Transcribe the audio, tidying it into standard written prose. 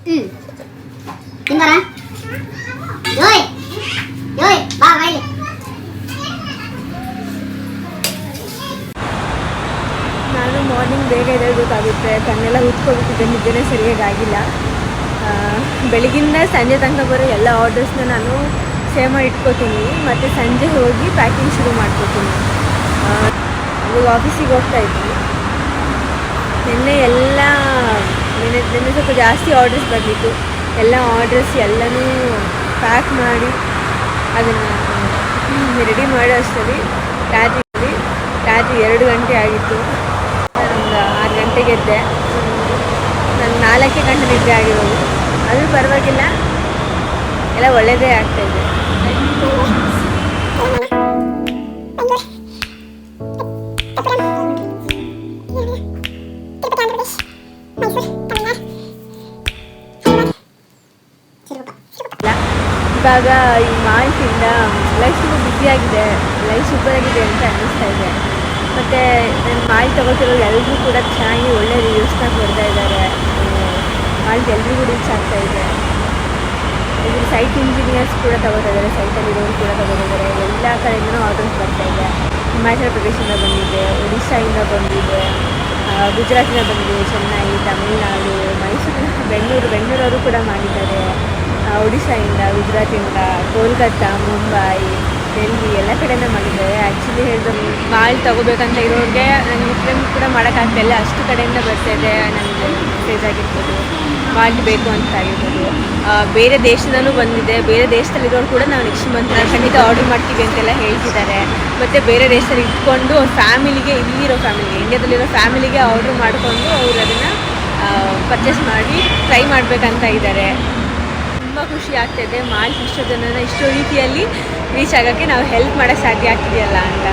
ತಿಂದಾರ ಯೋಯ್ ಯೋಯ್ ಬಾ ಬಾಯ್ಲಿ. ನಾನು ಮಾರ್ನಿಂಗ್ ಬೇಗ ಎದ್ದೇಳಬೇಕಾಗುತ್ತೆ, ಕಣ್ಣೆಲ್ಲ ಉತ್ಕೊಬಿಟ್ಟಿದ್ದೆ, ನಿದ್ದೆನೇ ಸರಿಯಾಗಿ ಆಗಿಲ್ಲ. ಬೆಳಗಿಂದ ಸಂಜೆ ತನಕ ಬರೋ ಎಲ್ಲ ಆರ್ಡರ್ಸ್ನ ನಾನು ಸೇವ್ ಮಾಡಿ ಇಟ್ಕೋತೀನಿ, ಮತ್ತು ಸಂಜೆ ಹೋಗಿ ಪ್ಯಾಕಿಂಗ್ ಶುರು ಮಾಡ್ಕೋತೀನಿ. ಇವಾಗ ಆಫೀಸಿಗೆ ಹೋಗ್ತಾ ಇದ್ದೀನಿ. ನಿನ್ನೆ ಸ್ವಲ್ಪ ಜಾಸ್ತಿ ಆರ್ಡರ್ಸ್ ಬರಲಿತ್ತು. ಎಲ್ಲ ಆರ್ಡರ್ಸ್ ಎಲ್ಲನೂ ಪ್ಯಾಕ್ ಮಾಡಿ ಅದನ್ನು ರೆಡಿ ಮಾಡೋ ಅಷ್ಟರಲ್ಲಿ ರಾತ್ರಿ 2 ಗಂಟೆ ಆಗಿತ್ತು. ಒಂದು 6 ಗಂಟೆಗೆ ಎದ್ದೆ. ನಾನು 4 ಗಂಟೆ ನಿದ್ದೆ ಆಗಿರೋದು. ಅದು ಪರವಾಗಿಲ್ಲ, ಎಲ್ಲ ಒಳ್ಳೆಯದೇ ಆಗ್ತಾಯಿದೆ. ಇವಾಗ ಈ ಮಾಲ್ಸಿಂದ ಲೈಫ್ ತುಂಬ ಬ್ಯುಸಿಯಾಗಿದೆ, ಲೈಫ್ ಸೂಪರಾಗಿದೆ ಅಂತ ಅನ್ನಿಸ್ತಾ ಇದೆ. ಮತ್ತು ನಾನು ಮಾಲ್ ತೊಗೊಳ್ತಿರೋರು ಎಲ್ಲರೂ ಕೂಡ ಚೆನ್ನಾಗಿ ಒಳ್ಳೆ ರಿವ್ಯೂಸ್ನ ಕೊಡ್ತಾ ಇದ್ದಾರೆ. ಮಾಲ್ಗೆ ಎಲ್ರಿಗೂ ರೀಚ್ ಆಗ್ತಾ ಇದೆ. ಇದ್ರ ಸೈಟ್ ಇಂಜಿನಿಯರ್ಸ್ ಕೂಡ ತಗೋತಾ ಇದ್ದಾರೆ, ಸೈಟಲ್ಲಿರೋರು ಕೂಡ ತಗೋತಾ ಇದ್ದಾರೆ. ಎಲ್ಲ ಕಡೆಯಿಂದನೂ ಆರ್ಡರ್ಸ್ ಬರ್ತಾ ಇದೆ. ಹಿಮಾಚಲ ಪ್ರದೇಶದಿಂದ ಬಂದಿದೆ, ಒಡಿಶಾಯಿಂದ ಬಂದಿದೆ, ಗುಜರಾತಿಂದ ಬಂದಿದೆ, ಚೆನ್ನೈ, ತಮಿಳುನಾಡು, ಮೈಸೂರು, ಬೆಂಗಳೂರವರು ಕೂಡ ಮಾಡಿದ್ದಾರೆ. ಒಡಿಶಾಯಿಂದ, ಗುಜರಾತಿಂದ, ಕೋಲ್ಕತ್ತಾ, ಮುಂಬೈ, ಡೆಲ್ಲಿ ಎಲ್ಲ ಕಡೆಯಿಂದ ಮಾಡಿದ್ದಾರೆ. ಆ್ಯಕ್ಚುಲಿ ಹೇಳಿದ್ರೆ ಮಾಲ್ ತೊಗೋಬೇಕಂತ ಇರೋರಿಗೆ ನನಗೆ ಫ್ರೆಂಡ್ ಕೂಡ ಮಾಡೋಕ್ಕಾಗ್ತಾಯಿಲ್ಲ, ಅಷ್ಟು ಕಡೆಯಿಂದ ಬರ್ತಾಯಿದೆ. ನನಗೆ ಮೆಸೇಜ್ ಆಗಿರ್ಬೋದು, ಮಾಲ್ ಬೇಕು ಅಂತ ಆಗಿರ್ಬೋದು. ಬೇರೆ ದೇಶದಲ್ಲೂ ಬಂದಿದೆ. ಬೇರೆ ದೇಶದಲ್ಲಿರೋರು ಕೂಡ ನಾವು ನೆಕ್ಸ್ಟ್ ಮಂತ್ ಖಂಡಿತ ಆರ್ಡರ್ ಮಾಡ್ತೀವಿ ಅಂತೆಲ್ಲ ಹೇಳ್ತಿದ್ದಾರೆ. ಮತ್ತು ಬೇರೆ ದೇಶದಲ್ಲಿ ಇಟ್ಕೊಂಡು ಅವ್ರ ಫ್ಯಾಮಿಲಿಗೆ, ಇಂಡಿಯಾದಲ್ಲಿರೋ ಫ್ಯಾಮಿಲಿಗೆ ಆರ್ಡ್ರ್ ಮಾಡಿಕೊಂಡು ಅವ್ರು ಅದನ್ನು ಪರ್ಚೇಸ್ ಮಾಡಿ ಟ್ರೈ ಮಾಡಬೇಕಂತ ಇದ್ದಾರೆ. ತುಂಬ ಖುಷಿ ಆಗ್ತಾಯಿದೆ. ಮಾಲ್ಸ್ ಇಷ್ಟು ಜನನ ಇಷ್ಟು ರೀತಿಯಲ್ಲಿ ರೀಚ್ ಆಗೋಕ್ಕೆ ನಾವು ಹೆಲ್ಪ್ ಮಾಡೋಕ್ಕೆ ಸಾಧ್ಯ ಆಗ್ತಿದೆಯಲ್ಲ ಅಂತ.